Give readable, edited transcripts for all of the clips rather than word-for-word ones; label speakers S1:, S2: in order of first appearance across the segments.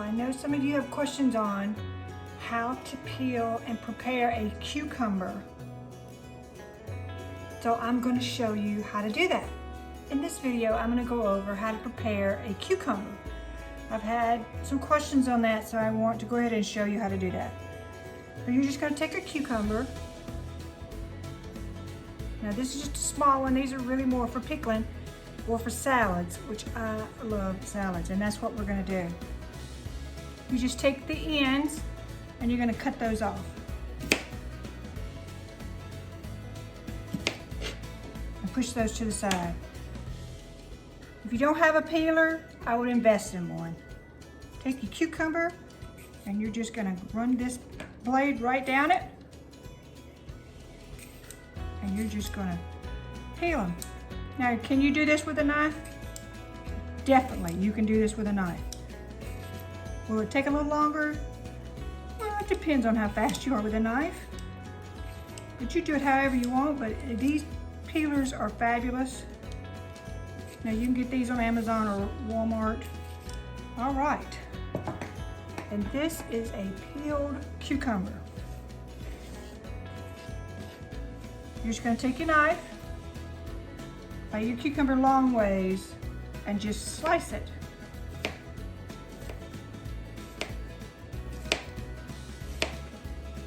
S1: I know some of you have questions on how to peel and prepare a cucumber. So I'm going to show you how to do that. In this video, I'm going to go over how to prepare a cucumber. I've had some questions on that, so I want to go ahead and show you how to do that. So you're just going to take a cucumber. Now this is just a small one. These are really more for pickling or for salads, which I love salads, and that's what we're going to do. You just take the ends and you're going to cut those off. And push those to the side. If you don't have a peeler, I would invest in one. Take your cucumber and you're just going to run this blade right down it. And you're just going to peel them. Now, can you do this with a knife? Definitely, you can do this with a knife. Will it take a little longer? Well, it depends on how fast you are with a knife. But you do it however you want, but these peelers are fabulous. Now, you can get these on Amazon or Walmart. All right. And this is a peeled cucumber. You're just going to take your knife, lay your cucumber long ways, and just slice it.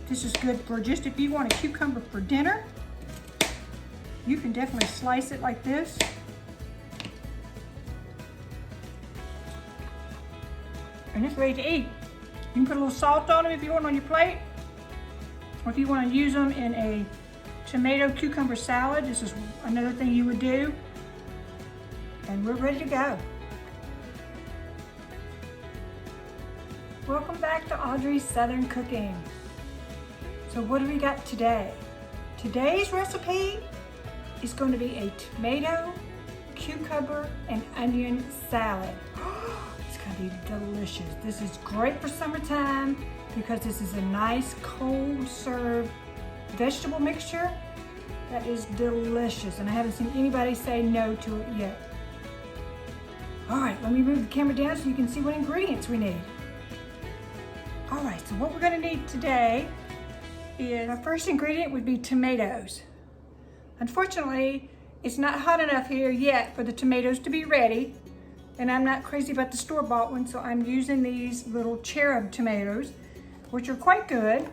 S1: This is good for just if you want a cucumber for dinner. You can definitely slice it like this. And it's ready to eat. You can put a little salt on them if you want on your plate. Or if you want to use them in a tomato cucumber salad, this is another thing you would do. And we're ready to go. Welcome back to Audrey's Southern Cooking. So what do we got today? Today's recipe is going to be a tomato, cucumber, and onion salad. It's going to be delicious. This is great for summertime because this is a nice cold served vegetable mixture that is delicious, and I haven't seen anybody say no to it yet. All right, let me move the camera down so you can see what ingredients we need. All right, so what we're going to need today is, our first ingredient would be tomatoes. Unfortunately, it's not hot enough here yet for the tomatoes to be ready, and I'm not crazy about the store-bought ones, so I'm using these little cherub tomatoes, which are quite good.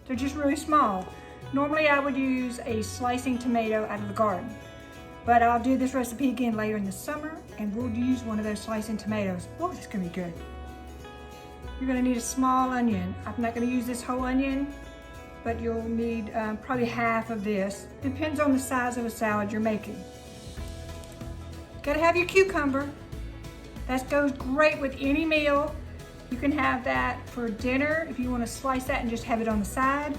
S1: They're just really small. Normally I would use a slicing tomato out of the garden, but I'll do this recipe again later in the summer, and we'll use one of those slicing tomatoes. Oh, this is gonna be good. You're gonna need a small onion. I'm not gonna use this whole onion, but you'll need probably half of this. Depends on the size of a salad you're making. Gotta have your cucumber. That goes great with any meal. You can have that for dinner if you want to slice that and just have it on the side.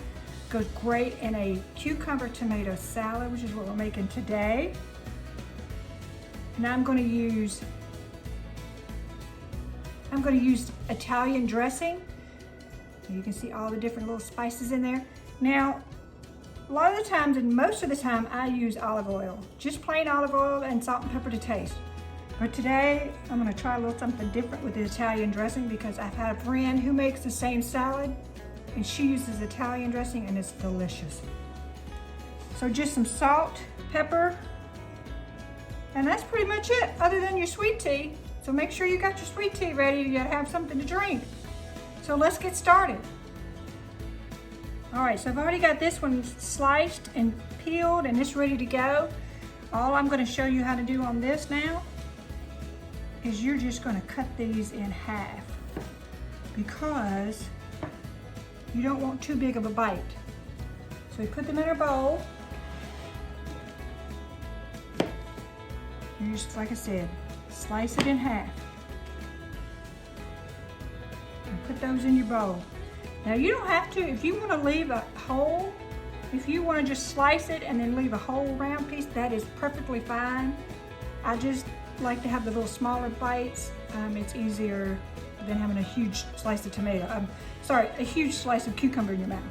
S1: Goes great in a cucumber tomato salad, which is what we're making today. And I'm going to use Italian dressing. You can see all the different little spices in there. Now, a lot of the times, and most of the time, I use olive oil. Just plain olive oil and salt and pepper to taste. But today, I'm going to try a little something different with the Italian dressing because I've had a friend who makes the same salad and she uses Italian dressing and it's delicious. So just some salt, pepper, and that's pretty much it other than your sweet tea. So make sure you got your sweet tea ready. You gotta have something to drink. So let's get started. All right, so I've already got this one sliced and peeled and it's ready to go. All I'm going to show you how to do on this now is you're just going to cut these in half because you don't want too big of a bite. So we put them in our bowl. You just, like I said, slice it in half. And put those in your bowl. Now you don't have to, if you want to leave a hole, if you want to just slice it and then leave a whole round piece, that is perfectly fine. I just like to have the little smaller bites. It's easier than having a huge slice of tomato. A huge slice of cucumber in your mouth.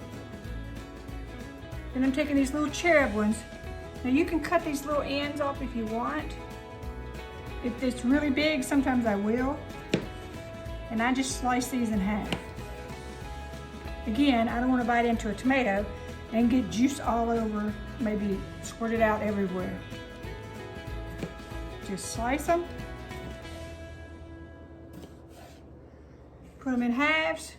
S1: Then I'm taking these little cherub ones. Now you can cut these little ends off if you want. If it's really big, sometimes I will. and I just slice these in half. Again, I don't want to bite into a tomato and get juice all over, maybe squirt it out everywhere. Just slice them. Put them in halves.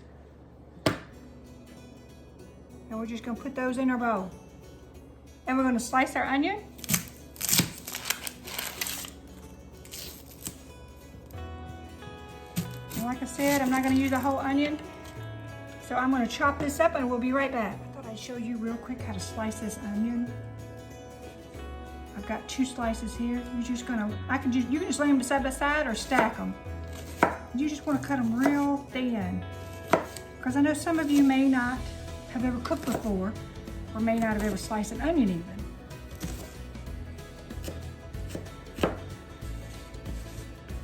S1: And we're just gonna put those in our bowl. And we're gonna slice our onion. And like I said, I'm not gonna use the whole onion. So I'm gonna chop this up and we'll be right back. I thought I'd show you real quick how to slice this onion. I've got 2 slices here. You're just gonna, you can just lay them side by side or stack them. You just wanna cut them real thin. Because I know some of you may not have ever cooked before, or may not have ever sliced an onion even.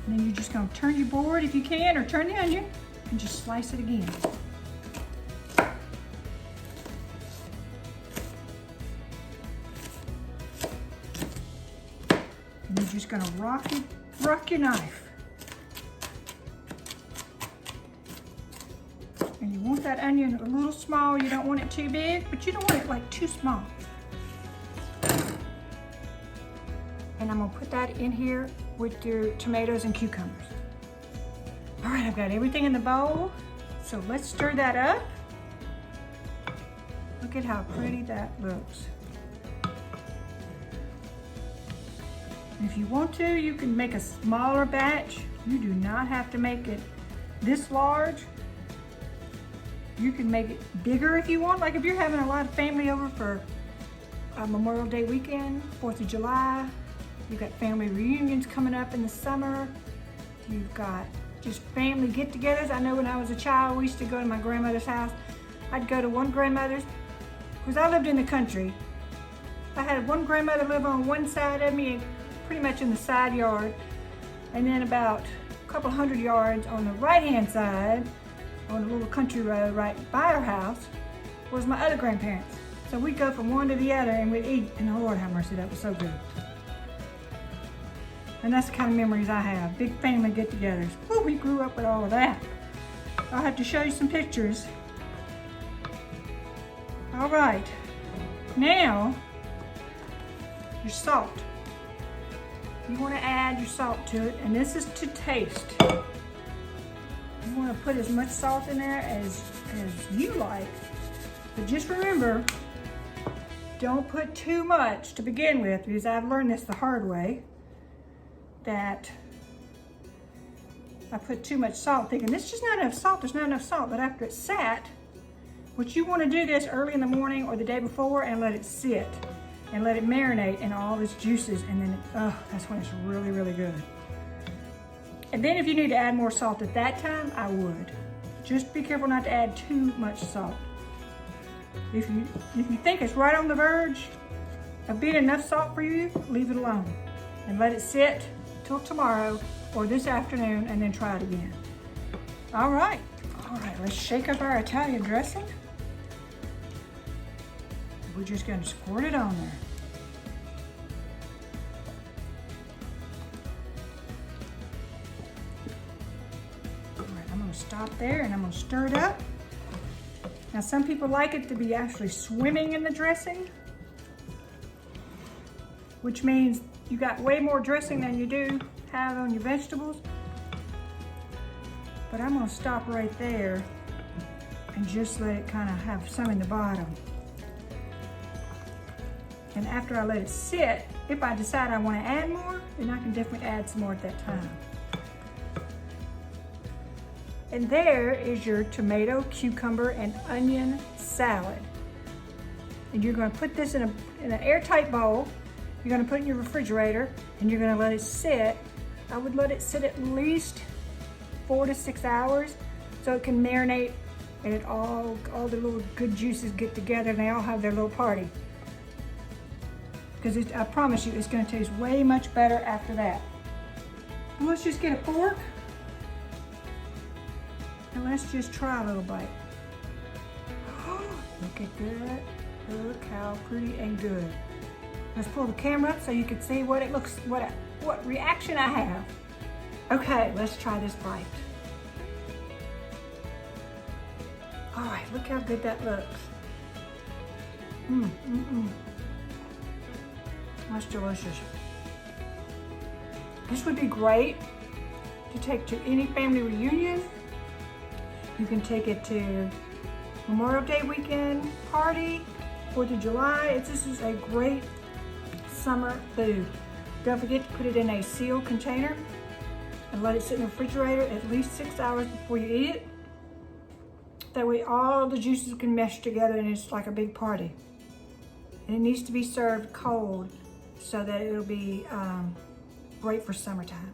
S1: And then you're just gonna turn your board if you can, or turn the onion, and just slice it again. And you're just gonna rock your knife. And you want that onion a little small. You don't want it too big, but you don't want it like too small. And I'm gonna put that in here with your tomatoes and cucumbers. All right, I've got everything in the bowl. So let's stir that up. Look at how pretty that looks. And if you want to, you can make a smaller batch. You do not have to make it this large. You can make it bigger if you want. Like if you're having a lot of family over for Memorial Day weekend, 4th of July, you've got family reunions coming up in the summer. You've got just family get-togethers. I know when I was a child, we used to go to my grandmother's house. I'd go to one grandmother's, because I lived in the country. I had one grandmother live on one side of me, pretty much in the side yard. And then about a couple hundred yards on the right-hand side, on a little country road right by our house, was my other grandparents. So we'd go from one to the other and we'd eat, and oh Lord have mercy, that was so good. And that's the kind of memories I have, big family get-togethers. Oh, we grew up with all of that. I'll have to show you some pictures. All right, now, your salt. You wanna add your salt to it, and this is to taste. You want to put as much salt in there as you like, but just remember, don't put too much to begin with, because I've learned this the hard way, that I put too much salt thinking this is just not enough salt, there's not enough salt, but after it's sat, what you want to do this early in the morning or the day before and let it sit and let it marinate in all its juices, and then that's when it's really, really good. And then if you need to add more salt at that time, I would. Just be careful not to add too much salt. If you think it's right on the verge of being enough salt for you, leave it alone. And let it sit till tomorrow or this afternoon, and then try it again. All right, let's shake up our Italian dressing. We're just gonna squirt it on there. Stop there, and I'm going to stir it up. Now some people like it to be actually swimming in the dressing, which means you got way more dressing than you do have on your vegetables. But I'm going to stop right there and just let it kind of have some in the bottom. And after I let it sit, if I decide I want to add more, then I can definitely add some more at that time. And there is your tomato, cucumber, and onion salad. And you're going to put this in an airtight bowl. You're going to put it in your refrigerator, and you're going to let it sit. I would let it sit at least 4 to 6 hours so it can marinate and all the little good juices get together and they all have their little party. Because I promise you, it's going to taste way much better after that. And let's just get a fork. And let's just try a little bite. Look at that. Look how pretty and good. Let's pull the camera up so you can see what it looks, what reaction I have. Okay, let's try this bite. God, look how good that looks. That's delicious. This would be great to take to any family reunion. You can take it to Memorial Day weekend party, 4th of July. This is a great summer food. Don't forget to put it in a sealed container and let it sit in the refrigerator at least 6 hours before you eat it. That way all the juices can mesh together and it's like a big party. And it needs to be served cold so that it'll be great for summertime.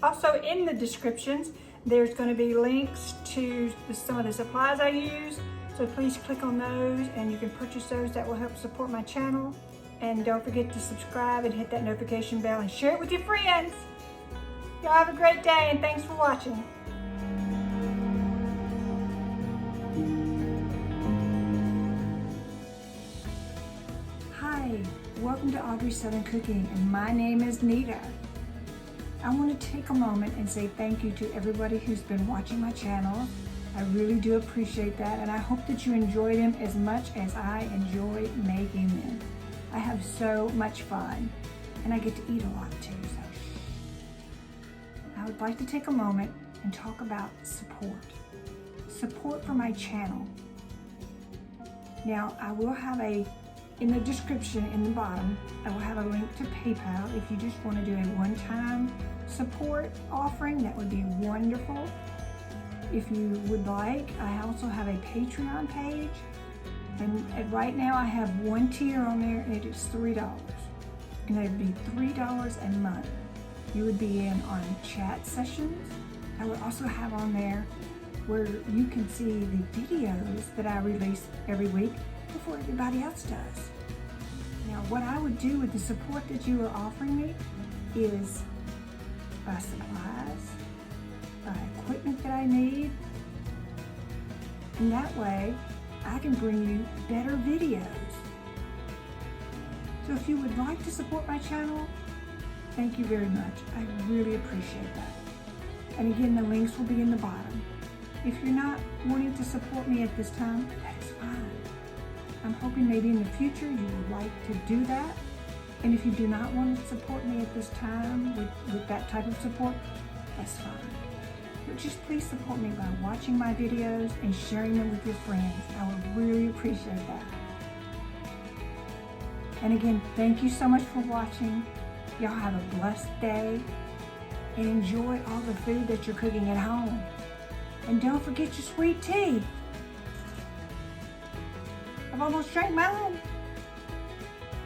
S1: Also in the descriptions, there's going to be links to some of the supplies I use. So please click on those and you can purchase those. That will help support my channel. And don't forget to subscribe and hit that notification bell and share it with your friends. Y'all have a great day and thanks for watching. Hi, welcome to Audrey's Southern Cooking, and my name is Nita. I want to take a moment and say thank you to everybody who's been watching my channel. I really do appreciate that, and I hope that you enjoy them as much as I enjoy making them. I have so much fun, and I get to eat a lot too, so I would like to take a moment and talk about support. Support for my channel. Now, I will have in the description in the bottom, I will have a link to PayPal if you just want to do a one-time support offering. That would be wonderful. If you would like, I also have a Patreon page. And right now I have one tier on there and it is $3. And it would be $3 a month. You would be in on chat sessions. I would also have on there where you can see the videos that I release every week before everybody else does. Now, what I would do with the support that you are offering me is buy supplies, buy equipment that I need, and that way I can bring you better videos. So if you would like to support my channel, thank you very much. I really appreciate that. And again, the links will be in the bottom. If you're not wanting to support me at this time, that's fine. I'm hoping maybe in the future you would like to do that. And if you do not want to support me at this time with that type of support, that's fine. But just please support me by watching my videos and sharing them with your friends. I would really appreciate that. And again, thank you so much for watching. Y'all have a blessed day and enjoy all the food that you're cooking at home. And don't forget your sweet tea. I've almost drank mine.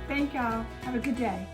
S1: Thank y'all. Have a good day.